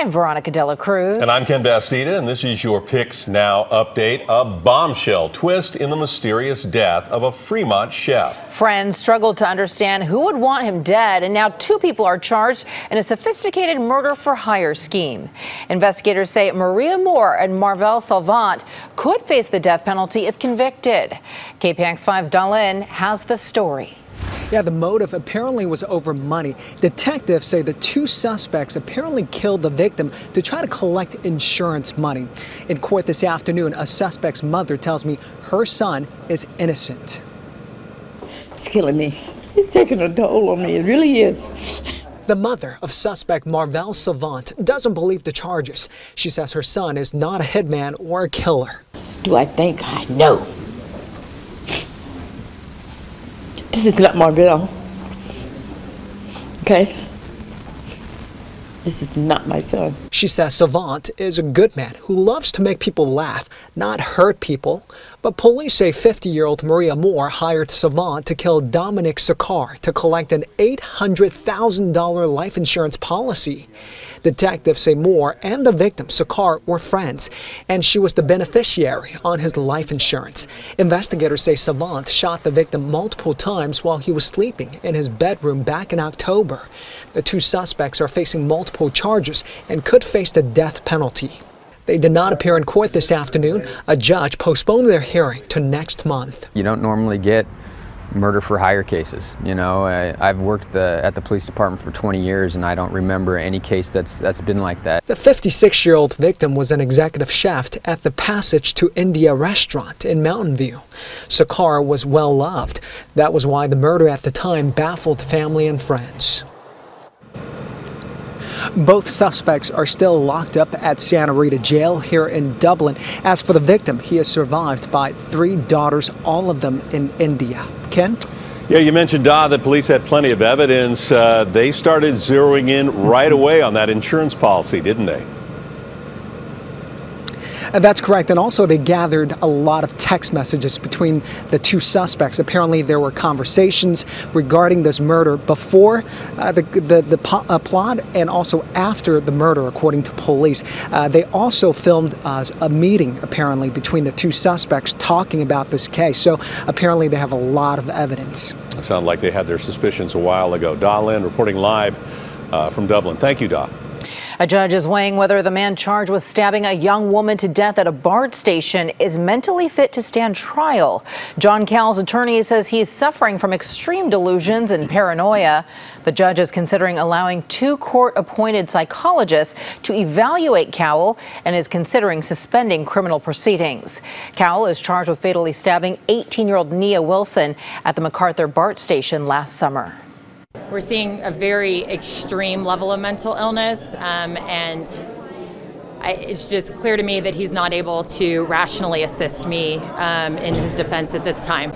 I'm Veronica Cruz. And I'm Ken Bastida, and this is your KPIX Now update. A bombshell twist in the mysterious death of a Fremont chef. Friends struggled to understand who would want him dead, and now 2 people are charged in a sophisticated murder-for-hire scheme. Investigators say Maria Moore and Marvel Salvant could face the death penalty if convicted. KPIX 5's Dalin has the story. Yeah, the motive apparently was over money. Detectives say the 2 suspects apparently killed the victim to try to collect insurance money. In court this afternoon, a suspect's mother tells me her son is innocent. It's killing me. It's taking a toll on me. It really is. The mother of suspect Marvel Savant doesn't believe the charges. She says her son is not a hitman or a killer. Do I think I know? This is not Marvel. Okay? This is not my son. She says Savant is a good man who loves to make people laugh, not hurt people. But police say 50-year-old Maria Moore hired Savant to kill Dominic Sakar to collect an $800,000 life insurance policy. Detectives say Moore and the victim, Sakar, were friends, and she was the beneficiary on his life insurance. Investigators say Savant shot the victim multiple times while he was sleeping in his bedroom back in October. The 2 suspects are facing multiple charges and could face the death penalty. They did not appear in court this afternoon. A judge postponed their hearing to next month. You don't normally get murder-for-hire cases. You know, I've worked at the police department for 20 years, and I don't remember any case that's been like that. The 56-year-old victim was an executive chef at the Passage to India restaurant in Mountain View. Sakar was well loved. That was why the murder at the time baffled family and friends. Both suspects are still locked up at Santa Rita Jail here in Dublin. As for the victim, he is survived by 3 daughters, all of them in India. Ken? Yeah, you mentioned, that police had plenty of evidence. They started zeroing in right away on that insurance policy, didn't they? That's correct. And also they gathered a lot of text messages between the 2 suspects. Apparently there were conversations regarding this murder before the plot and also after the murder, according to police. They also filmed a meeting, apparently, between the 2 suspects talking about this case. So apparently they have a lot of evidence. It sounded like they had their suspicions a while ago. Da Lin reporting live from Dublin. Thank you, Da. A judge is weighing whether the man charged with stabbing a young woman to death at a BART station is mentally fit to stand trial. John Cowell's attorney says he is suffering from extreme delusions and paranoia. The judge is considering allowing 2 court-appointed psychologists to evaluate Cowell and is considering suspending criminal proceedings. Cowell is charged with fatally stabbing 18-year-old Nia Wilson at the MacArthur BART station last summer. We're seeing a very extreme level of mental illness, and it's just clear to me that he's not able to rationally assist me in his defense at this time.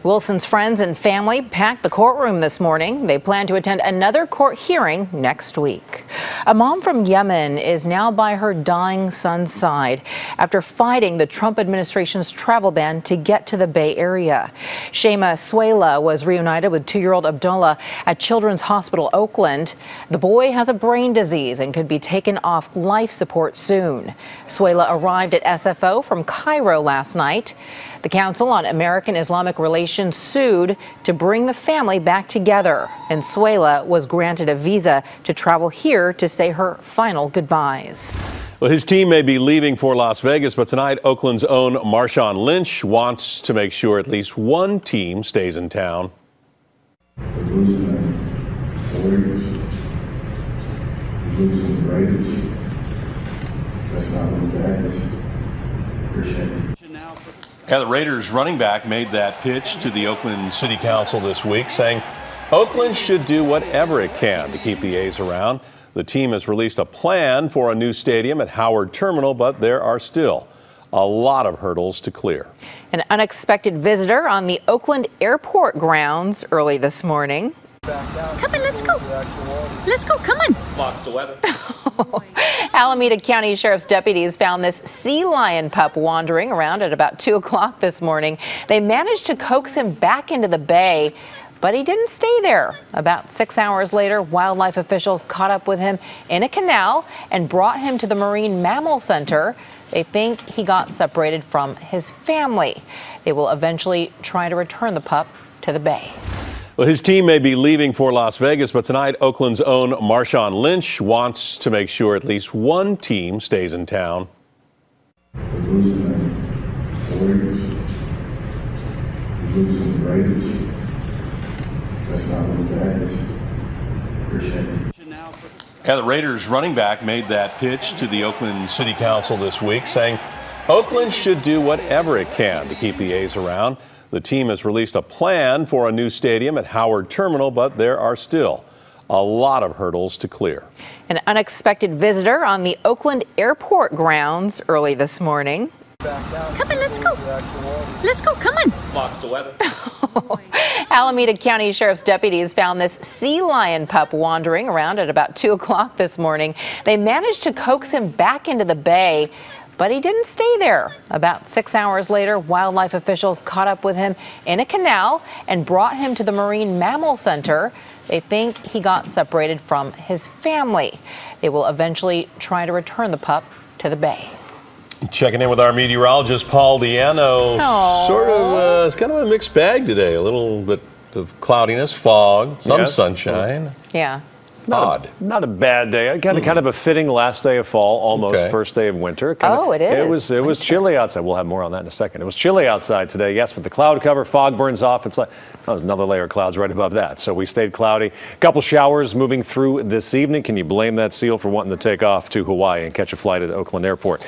Wilson's friends and family packed the courtroom this morning. They plan to attend another court hearing next week. A mom from Yemen is now by her dying son's side after fighting the Trump administration's travel ban to get to the Bay Area. Shema Suela was reunited with 2-year-old Abdullah at Children's Hospital Oakland. The boy has a brain disease and could be taken off life support soon. Suela arrived at SFO from Cairo last night. The Council on American Islamic Relations sued to bring the family back together, and Suela was granted a visa to travel here to say her final goodbyes. Well, his team may be leaving for Las Vegas, but tonight Oakland's own Marshawn Lynch wants to make sure at least one team stays in town. Yeah, the Raiders running back made that pitch to the Oakland City Council this week, saying Oakland should do whatever it can to keep the A's around. The team has released a plan for a new stadium at Howard Terminal, but there are still a lot of hurdles to clear. An unexpected visitor on the Oakland airport grounds early this morning. Come on, let's go. Let's go, come on. Blocks the weather. Alameda County Sheriff's deputies found this sea lion pup wandering around at about 2 o'clock this morning. They managed to coax him back into the bay but he didn't stay there. About 6 hours later, wildlife officials caught up with him in a canal and brought him to the Marine Mammal Center. They think he got separated from his family. They will eventually try to return the pup to the bay. Well, his team may be leaving for Las Vegas, but tonight Oakland's own Marshawn Lynch wants to make sure at least one team stays in town. Losing the Warriors, losing the Raiders. That's not what that is. Appreciate it. Yeah, the Raiders running back made that pitch to the Oakland City Council this week, saying Oakland should do whatever it can to keep the A's around. The team has released a plan for a new stadium at Howard Terminal, but there are still a lot of hurdles to clear. An unexpected visitor on the Oakland airport grounds early this morning. Come on, let's go. Let's go, come on. Box the weather. Alameda County Sheriff's deputies found this sea lion pup wandering around at about 2 o'clock this morning. They managed to coax him back into the bay, but he didn't stay there. About 6 hours later, wildlife officials caught up with him in a canal and brought him to the Marine Mammal Center. They think he got separated from his family. They will eventually try to return the pup to the bay. Checking in with our meteorologist, Paul Diano. It's kind of a mixed bag today. A little bit of cloudiness, fog, some sunshine. Yeah. Not a bad day. Kind of a fitting last day of fall, almost first day of winter. It is. It was chilly outside. We'll have more on that in a second. It was chilly outside today, yes, but the cloud cover, fog burns off. It's like there's another layer of clouds right above that. So we stayed cloudy. A couple showers moving through this evening. Can you blame that seal for wanting to take off to Hawaii and catch a flight at Oakland Airport?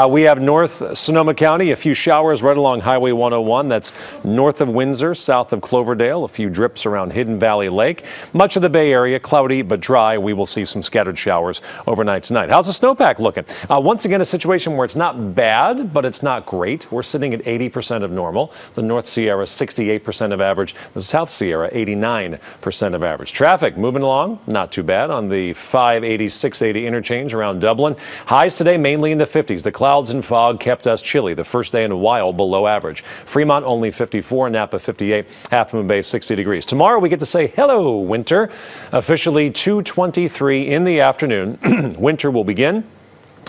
We have North Sonoma County, a few showers right along Highway 101. That's north of Windsor, south of Cloverdale. A few drips around Hidden Valley Lake. Much of the Bay Area cloudy but dry. We will see some scattered showers overnight tonight. How's the snowpack looking? Once again, a situation where it's not bad, but it's not great. We're sitting at 80% of normal. The North Sierra, 68% of average. The South Sierra, 89% of average. Traffic moving along, not too bad on the 580, 680 interchange around Dublin. Highs today mainly in the 50s. The clouds and fog kept us chilly. The first day in a while below average. Fremont only 54, Napa 58, Half Moon Bay 60 degrees. Tomorrow we get to say hello, winter. Officially 2:23 in the afternoon. Winter will begin.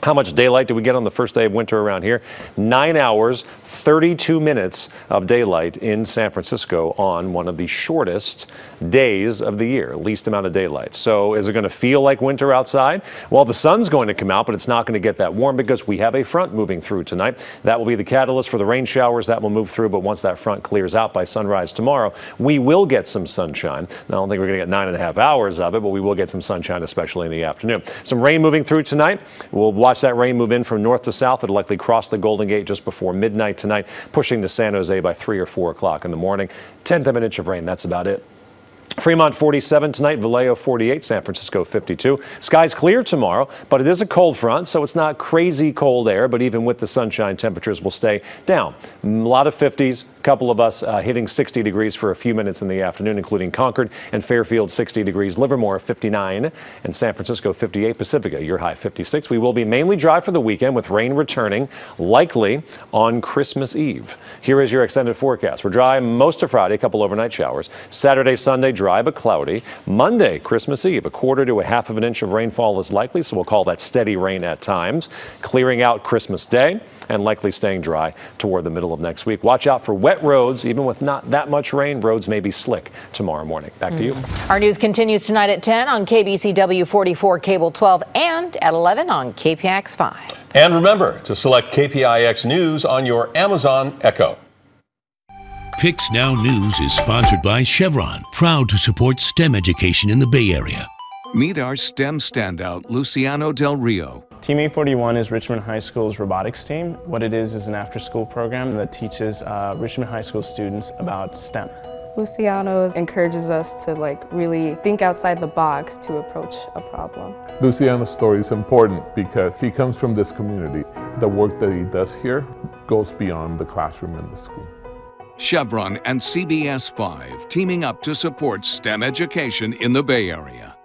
How much daylight do we get on the first day of winter around here? 9 hours, 32 minutes of daylight in San Francisco on one of the shortest days of the year, least amount of daylight. So is it going to feel like winter outside? Well, the sun's going to come out, but it's not going to get that warm because we have a front moving through tonight. That will be the catalyst for the rain showers that will move through. But once that front clears out by sunrise tomorrow, we will get some sunshine. I don't think we're going to get 9.5 hours of it, but we will get some sunshine, especially in the afternoon. Some rain moving through tonight. We'll watch that rain move in from north to south. It'll likely cross the Golden Gate just before midnight tonight, pushing to San Jose by 3 or 4 o'clock in the morning. 1/10 of an inch of rain. That's about it. Fremont 47 tonight, Vallejo 48, San Francisco 52. Skies clear tomorrow, but it is a cold front, so it's not crazy cold air, but even with the sunshine, temperatures will stay down. A lot of 50s, a couple of us hitting 60 degrees for a few minutes in the afternoon, including Concord and Fairfield 60 degrees, Livermore 59, and San Francisco 58, Pacifica, your high 56. We will be mainly dry for the weekend with rain returning likely on Christmas Eve. Here is your extended forecast. We're dry most of Friday, a couple overnight showers. Saturday, Sunday, dry but cloudy. Monday, Christmas Eve, 1/4 to 1/2 of an inch of rainfall is likely, so we'll call that steady rain at times. Clearing out Christmas Day and likely staying dry toward the middle of next week. Watch out for wet roads. Even with not that much rain, roads may be slick tomorrow morning. Back to you. Our news continues tonight at 10 on KBCW 44, Cable 12, and at 11 on KPIX 5. And remember to select KPIX News on your Amazon Echo. PIX Now News is sponsored by Chevron, proud to support STEM education in the Bay Area. Meet our STEM standout, Luciano Del Rio. Team 841 is Richmond High School's robotics team. What it is an after-school program that teaches Richmond High School students about STEM. Luciano encourages us to really think outside the box to approach a problem. Luciano's story is important because he comes from this community. The work that he does here goes beyond the classroom and the school. Chevron and CBS 5 teaming up to support STEM education in the Bay Area.